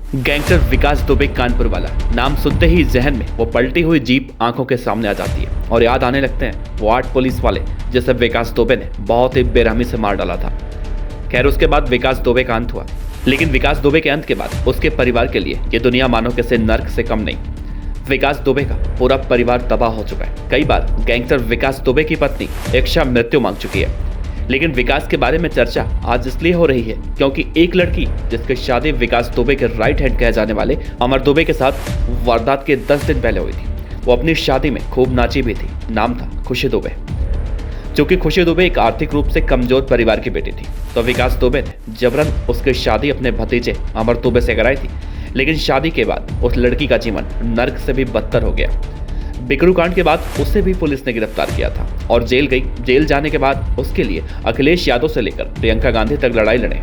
Gangster विकास दुबे कानपुर वाला नाम सुनते ही जहन में वो पलटी हुई जीप आंखों के सामने आ जाती है और याद आने लगते हैं वो 8 पुलिस वाले जिसे विकास दुबे ने बहुत ही बेरहमी से मार डाला था। खैर उसके बाद विकास दुबे का अंत हुआ, लेकिन विकास दुबे के अंत के बाद उसके परिवार के लिए ये दुनिया मानो किसी नर्क से कम नहीं। विकास दुबे का पूरा परिवार तबाह हो चुका है। कई बार गैंगस्टर विकास दुबे की पत्नी इक्षा मृत्यु मांग चुकी है, लेकिन विकास के बारे में चर्चा आज इसलिए हो रही है क्योंकि एक लड़की जिसकी शादी विकास दुबे के राइट हैंड कहे जाने वाले अमर दुबे के साथ वारदात के 10 दिन पहले हुई थी। वो अपनी शादी में खूब नाची भी थी। नाम था खुशी दुबे। चूंकि खुशी दुबे एक आर्थिक रूप से कमजोर परिवार की बेटी थी, तो विकास दुबे ने जबरन उसकी शादी अपने भतीजे अमर दुबे से कराई थी। लेकिन शादी के बाद उस लड़की का जीवन नर्क से भी बदतर हो गया। बिकरू कांड के बाद उसे भी पुलिस ने गिरफ्तार किया था और जेल गई। जेल जाने के बाद उसके लिए अखिलेश यादव से लेकर प्रियंका गांधी तक लड़ाई लड़े,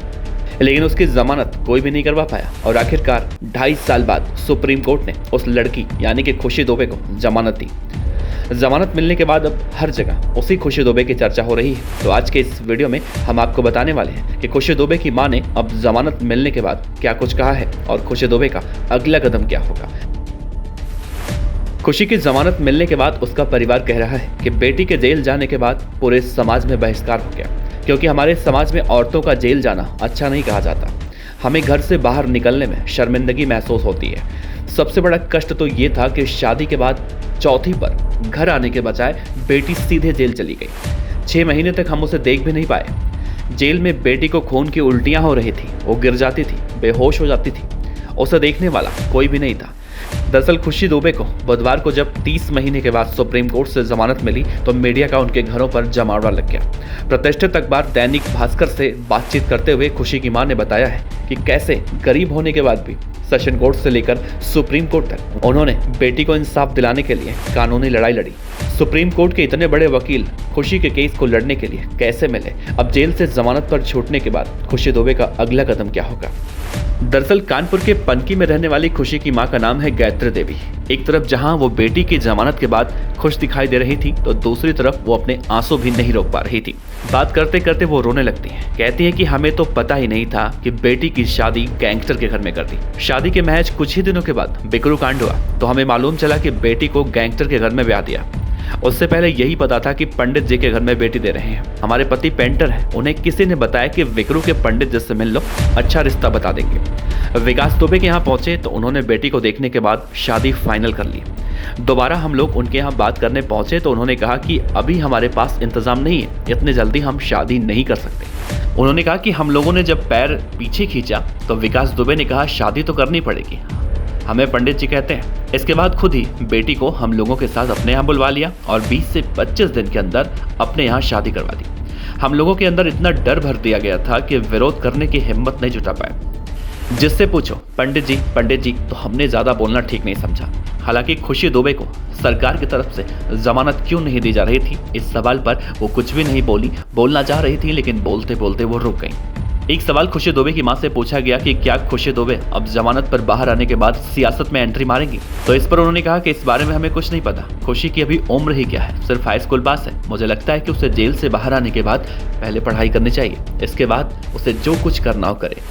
लेकिन उसकी जमानत कोई भी नहीं करवा पाया और आखिरकार 2.5 साल बाद सुप्रीम कोर्ट ने उस लड़की यानी कि खुशी दुबे को जमानत दी। जमानत मिलने के बाद अब हर जगह उसी खुशी दुबे की चर्चा हो रही है। तो आज के इस वीडियो में हम आपको बताने वाले हैं कि खुशी दुबे की मां ने अब जमानत मिलने के बाद क्या कुछ कहा है और खुशी दुबे का अगला कदम क्या होगा। खुशी की जमानत मिलने के बाद उसका परिवार कह रहा है कि बेटी के जेल जाने के बाद पूरे समाज में बहिष्कार हो गया, क्योंकि हमारे समाज में औरतों का जेल जाना अच्छा नहीं कहा जाता। हमें घर से बाहर निकलने में शर्मिंदगी महसूस होती है। सबसे बड़ा कष्ट तो ये था कि शादी के बाद चौथी पर घर आने के बजाय बेटी सीधे जेल चली गई। 6 महीने तक हम उसे देख भी नहीं पाए। जेल में बेटी को खून की उल्टियां हो रही थी, वो गिर जाती थी, बेहोश हो जाती थी। उसे देखने वाला कोई भी नहीं था। दरअसल खुशी दुबे को बुधवार को जब 30 महीने के बाद सुप्रीम कोर्ट से जमानत मिली तो मीडिया का उनके घरों पर जमावड़ा लग गया। प्रतिष्ठित अखबार दैनिक भास्कर से बातचीत करते हुए खुशी की मां ने बताया है कि कैसे गरीब होने के बाद भी सेशन कोर्ट से लेकर सुप्रीम कोर्ट तक उन्होंने बेटी को इंसाफ दिलाने के लिए कानूनी लड़ाई लड़ी। सुप्रीम कोर्ट के इतने बड़े वकील खुशी के केस को लड़ने के लिए कैसे मिले? अब जेल से जमानत पर छूटने के बाद खुशी दुबे का अगला कदम क्या होगा? दरअसल कानपुर के पनकी में रहने वाली खुशी की मां का नाम है गायत्री देवी। एक तरफ जहां वो बेटी की जमानत के बाद खुश दिखाई दे रही थी, तो दूसरी तरफ वो अपने आंसू भी नहीं रोक पा रही थी। बात करते करते वो रोने लगती हैं। कहती हैं कि हमें तो पता ही नहीं था कि बेटी की शादी गैंगस्टर के घर में कर दी। शादी के महज कुछ ही दिनों के बाद बिकरू कांड हुआ तो हमें मालूम चला कि बेटी को गैंगस्टर के घर में ब्याह दिया। उससे पहले यही पता था कि पंडित जी के घर में बेटी दे रहे हैं। हमारे पति पेंटर है, उन्हें किसी ने बताया कि विकरू के पंडित जी से मिल लो, अच्छा रिश्ता बता देंगे। विकास दुबे के यहाँ पहुंचे तो उन्होंने बेटी को देखने के बाद शादी फाइनल कर ली। दोबारा हम लोग उनके यहाँ बात करने पहुंचे तो उन्होंने कहा कि अभी हमारे पास इंतजाम नहीं है, इतने जल्दी हम शादी नहीं कर सकते। उन्होंने कहा कि हम लोगों ने जब पैर पीछे खींचा तो विकास दुबे ने कहा शादी तो करनी पड़ेगी, हमें पंडित जी कहते हैं। इसके बाद खुद ही बेटी को हम लोगों के साथ अपने यहाँ बुलवा लिया और 20 से 25 दिन के अंदर अपने यहाँ शादी करवा दी। हम लोगों के अंदर इतना डर भर दिया गया था कि विरोध करने की हिम्मत नहीं जुटा पाए। जिससे पूछो पंडित जी, तो हमने ज्यादा बोलना ठीक नहीं समझा। हालांकि खुशी दुबे को सरकार की तरफ से जमानत क्यों नहीं दी जा रही थी, इस सवाल पर वो कुछ भी नहीं बोली। बोलना चाह रही थी लेकिन बोलते बोलते वो रुक गई। एक सवाल खुशी दुबे की मां से पूछा गया कि क्या खुशी दुबे अब जमानत पर बाहर आने के बाद सियासत में एंट्री मारेंगी, तो इस पर उन्होंने कहा कि इस बारे में हमें कुछ नहीं पता। खुशी की अभी उम्र ही क्या है, सिर्फ हाई स्कूल पास है। मुझे लगता है कि उसे जेल से बाहर आने के बाद पहले पढ़ाई करनी चाहिए, इसके बाद उसे जो कुछ करना हो करे।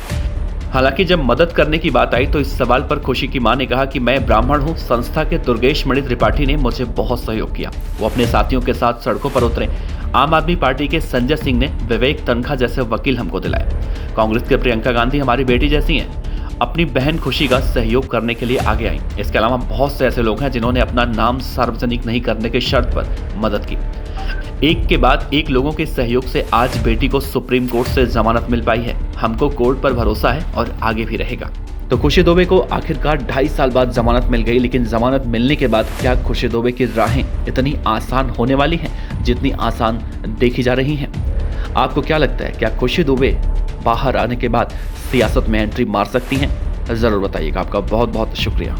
हालांकि जब मदद करने की बात आई तो इस सवाल पर खुशी की मां ने कहा कि मैं ब्राह्मण हूं, संस्था के दुर्गेश मणि त्रिपाठी ने मुझे बहुत सहयोग किया। वो अपने साथियों के साथ सड़कों पर उतरे। आम आदमी पार्टी के संजय सिंह ने विवेक तनखा जैसे वकील हमको दिलाए। कांग्रेस के प्रियंका गांधी हमारी बेटी जैसी हैं, अपनी बहन खुशी का सहयोग करने के लिए आगे आई। इसके अलावा बहुत से ऐसे लोग हैं जिन्होंने अपना नाम सार्वजनिक नहीं करने की शर्त पर मदद की। एक के बाद एक लोगों के सहयोग से आज बेटी को सुप्रीम कोर्ट से जमानत मिल पाई है। हमको कोर्ट पर भरोसा है और आगे भी रहेगा। तो खुशी दुबे को आखिरकार 2.5 साल बाद जमानत मिल गई, लेकिन जमानत मिलने के बाद क्या खुशी दुबे की राहें इतनी आसान होने वाली हैं जितनी आसान देखी जा रही हैं? आपको क्या लगता है, क्या खुशी दुबे बाहर आने के बाद सियासत में एंट्री मार सकती हैं? जरूर बताइएगा। आपका बहुत बहुत शुक्रिया।